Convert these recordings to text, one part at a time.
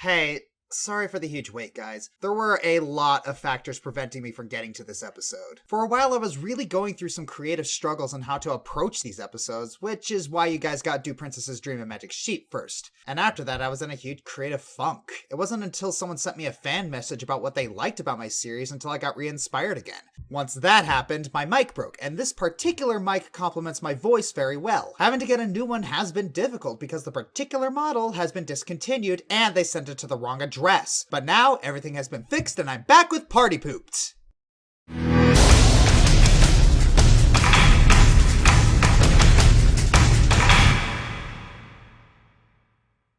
Hey, sorry for the huge wait, guys. There were a lot of factors preventing me from getting to this episode. For a while, I was really going through some creative struggles on how to approach these episodes, which is why you guys got Do Princess's Dream of Magic sheet first. And after that, I was in a huge creative funk. It wasn't until someone sent me a fan message about what they liked about my series until I got re-inspired again. Once that happened, my mic broke, and this particular mic complements my voice very well. Having to get a new one has been difficult because the particular model has been discontinued and they sent it to the wrong address. But now, everything has been fixed and I'm back with Party Pooped.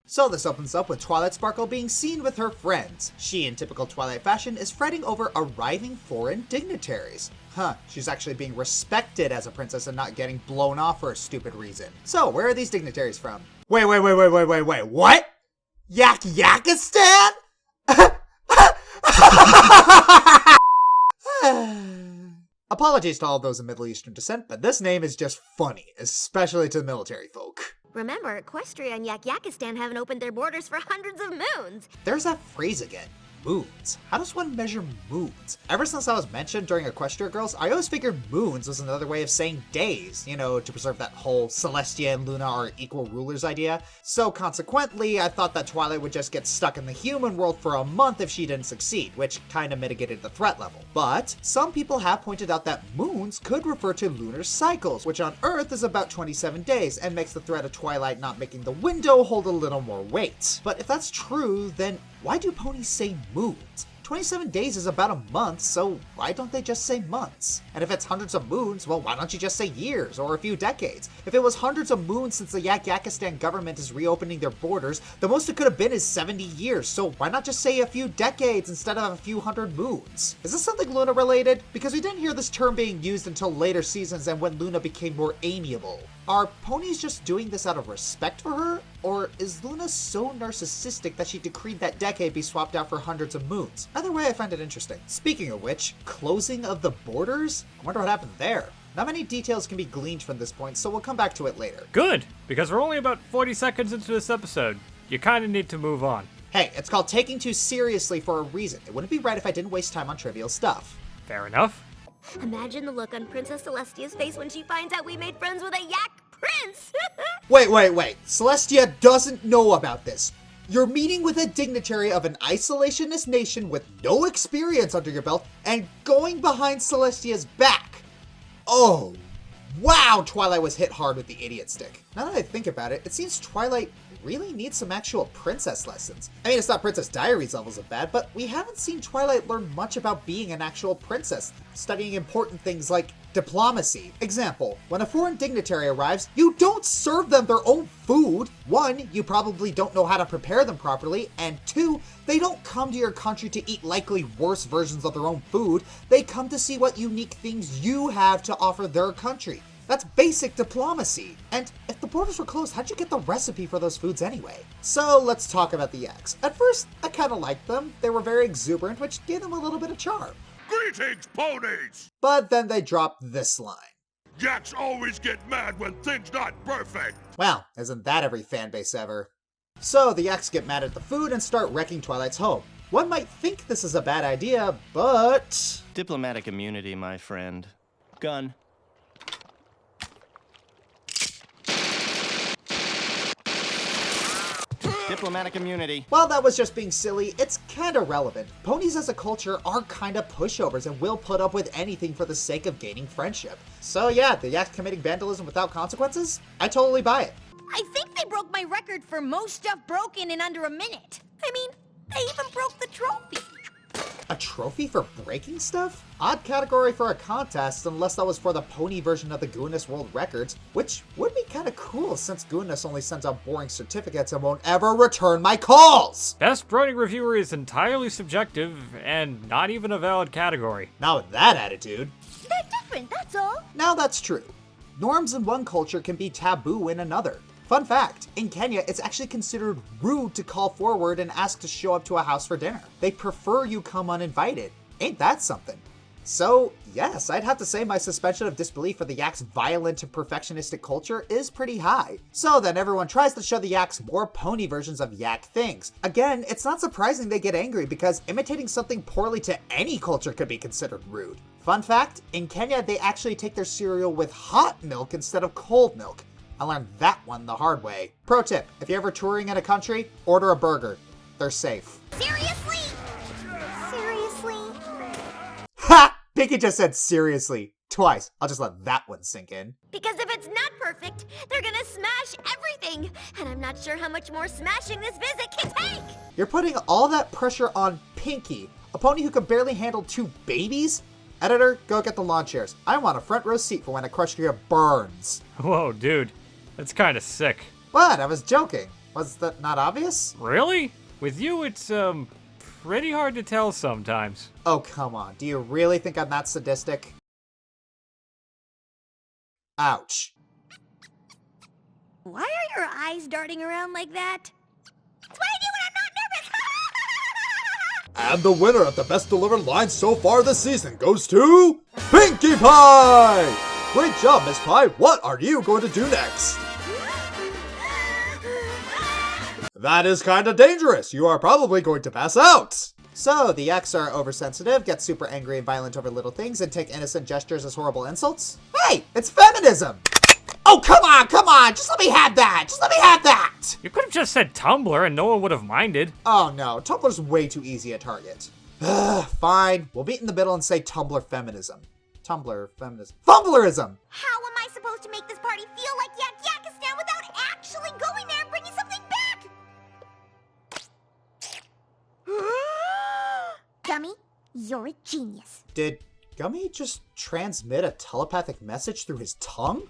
So this opens up with Twilight Sparkle being seen with her friends. She, in typical Twilight fashion, is fretting over arriving foreign dignitaries. She's actually being respected as a princess and not getting blown off for a stupid reason. So, where are these dignitaries from? Wait, what? Yakistan? Apologies to all those of Middle Eastern descent, but this name is just funny, especially to the military folk. Remember, Equestria and Yakistan haven't opened their borders for hundreds of moons. There's that phrase again. Moons. How does one measure moons? Ever since I was mentioned during Equestria Girls, I always figured moons was another way of saying days, to preserve that whole Celestia and Luna are equal rulers idea. So consequently, I thought that Twilight would just get stuck in the human world for a month if she didn't succeed, which kinda mitigated the threat level. But some people have pointed out that moons could refer to lunar cycles, which on Earth is about 27 days, and makes the threat of Twilight not making the window hold a little more weight. But if that's true, then why do ponies say moons? 27 days is about a month, so why don't they just say months? And if it's hundreds of moons, well, why don't you just say years or a few decades? If it was hundreds of moons since the Yakistan government is reopening their borders, the most it could have been is 70 years, so why not just say a few decades instead of a few hundred moons? Is this something Luna related? Because we didn't hear this term being used until later seasons and when Luna became more amiable. Are ponies just doing this out of respect for her? Or is Luna so narcissistic that she decreed that decade be swapped out for hundreds of moons? Either way, I find it interesting. Speaking of which, closing of the borders? I wonder what happened there. Not many details can be gleaned from this point, so we'll come back to it later. Good, because we're only about 40 seconds into this episode. You kinda need to move on. Hey, it's called taking too seriously for a reason. It wouldn't be right if I didn't waste time on trivial stuff. Fair enough. Imagine the look on Princess Celestia's face when she finds out we made friends with a yak prince! Wait. Celestia doesn't know about this. You're meeting with a dignitary of an isolationist nation with no experience under your belt and going behind Celestia's back. Oh, wow, Twilight was hit hard with the idiot stick. Now that I think about it, it seems Twilight really needs some actual princess lessons. I mean, it's not Princess Diaries levels of bad, but we haven't seen Twilight learn much about being an actual princess, studying important things like diplomacy. Example, when a foreign dignitary arrives, you don't serve them their own food. 1, you probably don't know how to prepare them properly, and 2, they don't come to your country to eat likely worse versions of their own food. They come to see what unique things you have to offer their country. That's basic diplomacy. And if the borders were closed, how'd you get the recipe for those foods anyway? So let's talk about the yaks. At first, I kinda liked them. They were very exuberant, which gave them a little bit of charm. Greetings, ponies! But then they dropped this line. Yaks always get mad when things not perfect. Well, isn't that every fanbase ever? So the yaks get mad at the food and start wrecking Twilight's home. One might think this is a bad idea, but... Diplomatic immunity, my friend. Gun. Diplomatic immunity. While that was just being silly, it's kinda relevant. Ponies as a culture are kinda pushovers and will put up with anything for the sake of gaining friendship. So yeah, the yaks committing vandalism without consequences? I totally buy it. I think they broke my record for most stuff broken in under a minute. I mean, they even broke the trophy. A trophy for breaking stuff? Odd category for a contest, unless that was for the pony version of the Gooness World Records, which would be kinda cool since Gooness only sends out boring certificates and won't ever return my calls! Best browning reviewer is entirely subjective and not even a valid category. Now with that attitude... They're different, that's all. Now that's true. Norms in one culture can be taboo in another. Fun fact, in Kenya, it's actually considered rude to call forward and ask to show up to a house for dinner. They prefer you come uninvited. Ain't that something? So, yes, I'd have to say my suspension of disbelief for the yak's violent and perfectionistic culture is pretty high. So then everyone tries to show the yaks more pony versions of yak things. Again, it's not surprising they get angry because imitating something poorly to any culture could be considered rude. Fun fact, in Kenya they actually take their cereal with hot milk instead of cold milk. I learned that one the hard way. Pro tip, if you're ever touring in a country, order a burger. They're safe. Seriously? Seriously? Ha! Pinkie just said seriously. Twice. I'll just let that one sink in. Because if it's not perfect, they're gonna smash everything. And I'm not sure how much more smashing this visit can take. You're putting all that pressure on Pinkie, a pony who can barely handle 2 babies? Editor, go get the lawn chairs. I want a front row seat for when Equestria burns. Whoa, dude. That's kinda sick. What? I was joking. Was that not obvious? Really? With you, it's, pretty hard to tell sometimes. Oh, come on. Do you really think I'm that sadistic? Ouch. Why are your eyes darting around like that? That's what I do when I'm not nervous! And the winner of the best delivered line so far this season goes to Pinkie Pie! Great job, Miss Pie. What are you going to do next? That is kinda dangerous. You are probably going to pass out. So, the yaks are oversensitive, get super angry and violent over little things, and take innocent gestures as horrible insults? Hey, it's feminism! Oh, come on, just let me have that! You could have just said Tumblr and no one would have minded. Oh no, Tumblr's way too easy a target. Fine, we'll meet in the middle and say Tumblr feminism. Tumblr feminism. Fumblerism! How am I supposed to make this party feel like Yakistan without actually going there and bringing something back? Gummy, you're a genius. Did Gummy just transmit a telepathic message through his tongue?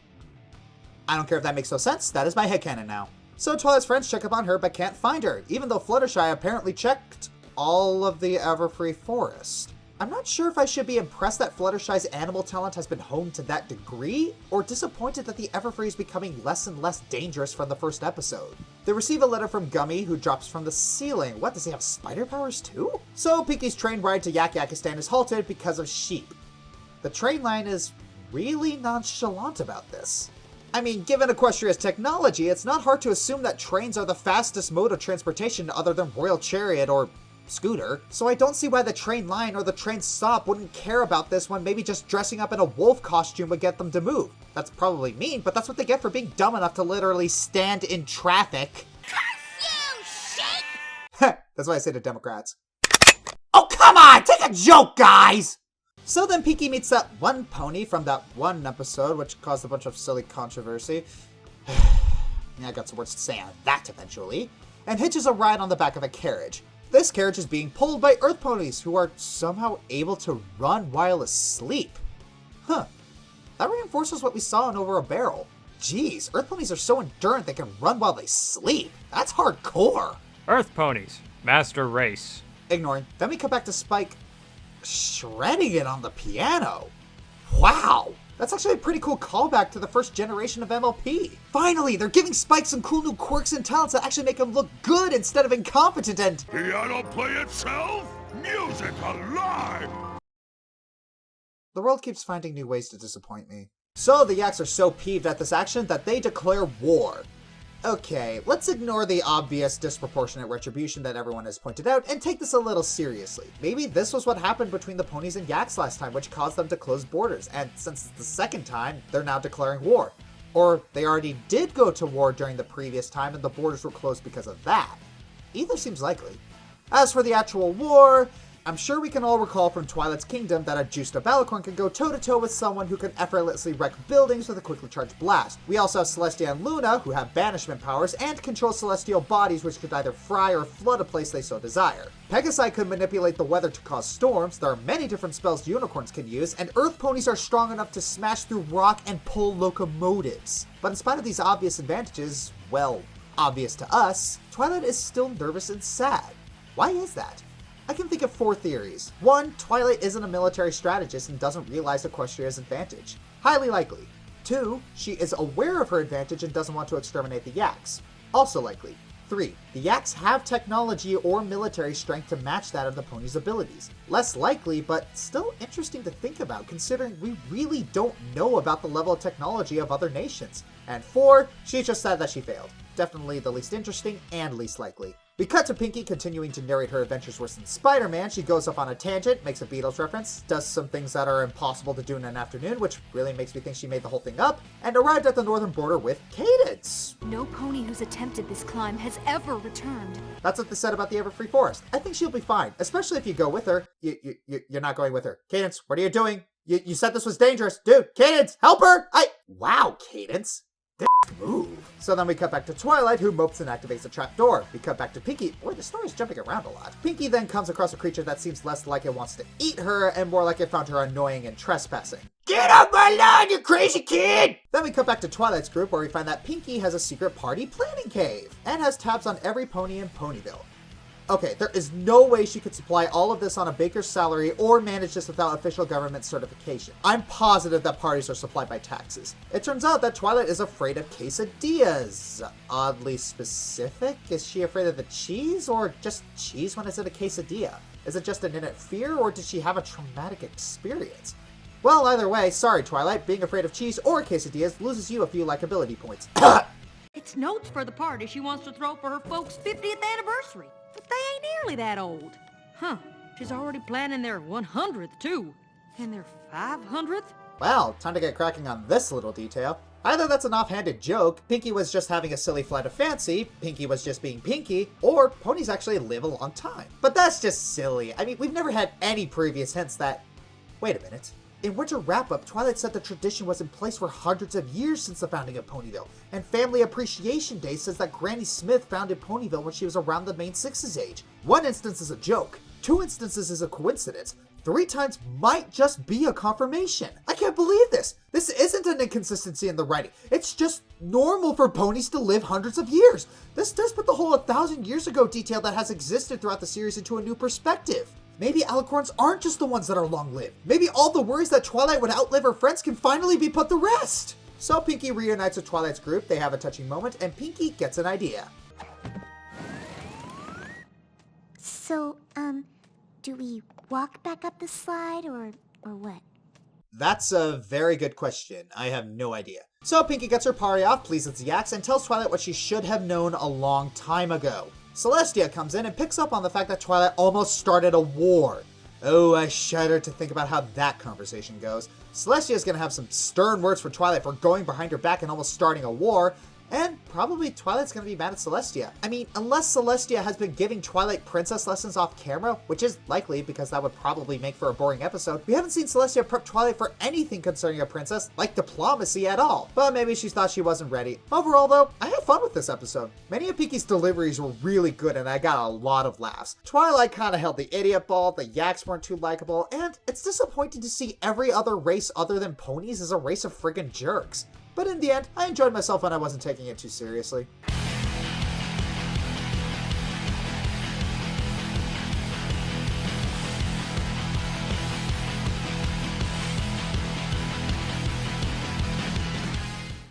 I don't care if that makes no sense, that is my headcanon now. So Twilight's friends check up on her but can't find her, even though Fluttershy apparently checked all of the Everfree Forest. I'm not sure if I should be impressed that Fluttershy's animal talent has been honed to that degree, or disappointed that the Everfree is becoming less and less dangerous from the first episode. They receive a letter from Gummy, who drops from the ceiling. What, does he have spider powers too? So Pinkie's train ride to Yakistan is halted because of sheep. The train line is really nonchalant about this. I mean, given Equestria's technology, it's not hard to assume that trains are the fastest mode of transportation other than Royal Chariot or scooter, so I don't see why the train line or the train stop wouldn't care about this when maybe just dressing up in a wolf costume would get them to move. That's probably mean, but that's what they get for being dumb enough to literally stand in traffic. Curse you, sheep! That's what I say to Democrats. Oh, come on! Take a joke, guys! So then Pinkie meets that one pony from that one episode, which caused a bunch of silly controversy. Yeah, I got some words to say on that eventually. And hitches a ride on the back of a carriage. This carriage is being pulled by Earth ponies, who are somehow able to run while asleep. Huh. That reinforces what we saw in Over a Barrel. Jeez, Earth ponies are so endurant they can run while they sleep. That's hardcore. Earth ponies. Master race. Ignoring. Then we come back to Spike shredding it on the piano. Wow. That's actually a pretty cool callback to the first generation of MLP. Finally, they're giving Spike some cool new quirks and talents that actually make him look good instead of incompetent and... Piano play itself? Music alive! The world keeps finding new ways to disappoint me. So the yaks are so peeved at this action that they declare war. Okay, let's ignore the obvious disproportionate retribution that everyone has pointed out and take this a little seriously. Maybe this was what happened between the ponies and yaks last time, which caused them to close borders, and since it's the second time, they're now declaring war. Or they already did go to war during the previous time and the borders were closed because of that. Either seems likely. As for the actual war, I'm sure we can all recall from Twilight's Kingdom that a Justa Balicorn can go toe-to-toe with someone who can effortlessly wreck buildings with a quickly charged blast. We also have Celestia and Luna, who have banishment powers and control celestial bodies which could either fry or flood a place they so desire. Pegasi could manipulate the weather to cause storms, there are many different spells unicorns can use, and Earth ponies are strong enough to smash through rock and pull locomotives. But in spite of these obvious advantages, well, obvious to us, Twilight is still nervous and sad. Why is that? I can think of 4 theories. 1, Twilight isn't a military strategist and doesn't realize Equestria's advantage. Highly likely. 2, she is aware of her advantage and doesn't want to exterminate the yaks. Also likely. 3. The Yaks have technology or military strength to match that of the pony's abilities. Less likely, but still interesting to think about considering we really don't know about the level of technology of other nations. And 4. She just said that she failed. Definitely the least interesting and least likely. We cut to Pinkie continuing to narrate her adventures worse than Spider-Man. She goes off on a tangent, makes a Beatles reference, does some things that are impossible to do in an afternoon, which really makes me think she made the whole thing up, and arrived at the northern border with Cadence. No pony who's attempted this climb has ever returned. That's what they said about the Everfree Forest. I think she'll be fine, especially if you go with her. You're not going with her. Cadence, what are you doing? You said this was dangerous. Dude, Cadence, help her! Wow, Cadence. Move. So then we cut back to Twilight, who mopes and activates a trapdoor. We cut back to Pinkie. Boy, the story's jumping around a lot. Pinkie then comes across a creature that seems less like it wants to eat her and more like it found her annoying and trespassing. Get off my lawn, you crazy kid! Then we cut back to Twilight's group, where we find that Pinkie has a secret party planning cave and has tabs on every pony in Ponyville. Okay, there is no way she could supply all of this on a baker's salary or manage this without official government certification. I'm positive that parties are supplied by taxes. It turns out that Twilight is afraid of quesadillas. Oddly specific? Is she afraid of the cheese, or just cheese when it's in a quesadilla? Is it just an innate fear, or did she have a traumatic experience? Well, either way, sorry Twilight, being afraid of cheese or quesadillas loses you a few likability points. It's notes for the party she wants to throw for her folks' 50th anniversary. But they ain't nearly that old. Huh. She's already planning their 100th, too. And their 500th? Well, time to get cracking on this little detail. Either that's an offhanded joke, Pinkie was just having a silly flight of fancy, Pinkie was just being Pinkie, or ponies actually live a long time. But that's just silly. I mean, we've never had any previous hints that... Wait a minute. In Winter Wrap-Up, Twilight said the tradition was in place for hundreds of years since the founding of Ponyville, and Family Appreciation Day says that Granny Smith founded Ponyville when she was around the main Six's age. 1 instance is a joke, 2 instances is a coincidence, 3 times might just be a confirmation. I can't believe this! This isn't an inconsistency in the writing, it's just normal for ponies to live hundreds of years. This does put the whole 1,000 years ago detail that has existed throughout the series into a new perspective. Maybe alicorns aren't just the ones that are long-lived. Maybe all the worries that Twilight would outlive her friends can finally be put to rest. So Pinkie reunites with Twilight's group, they have a touching moment, and Pinkie gets an idea. So, do we walk back up the slide or what? That's a very good question. I have no idea. So Pinkie gets her party off, pleases the Yaks, and tells Twilight what she should have known a long time ago. Celestia comes in and picks up on the fact that Twilight almost started a war. Oh, I shudder to think about how that conversation goes. Celestia is going to have some stern words for Twilight for going behind her back and almost starting a war, and probably Twilight's going to be mad at Celestia. I mean, unless Celestia has been giving Twilight princess lessons off camera, which is likely because that would probably make for a boring episode, we haven't seen Celestia prep Twilight for anything concerning a princess, like diplomacy at all. But maybe she thought she wasn't ready. Overall though, I had fun with this episode. Many of Pinkie's deliveries were really good and I got a lot of laughs. Twilight kind of held the idiot ball, the Yaks weren't too likable, and it's disappointing to see every other race other than ponies as a race of friggin' jerks. But in the end, I enjoyed myself when I wasn't taking it too seriously.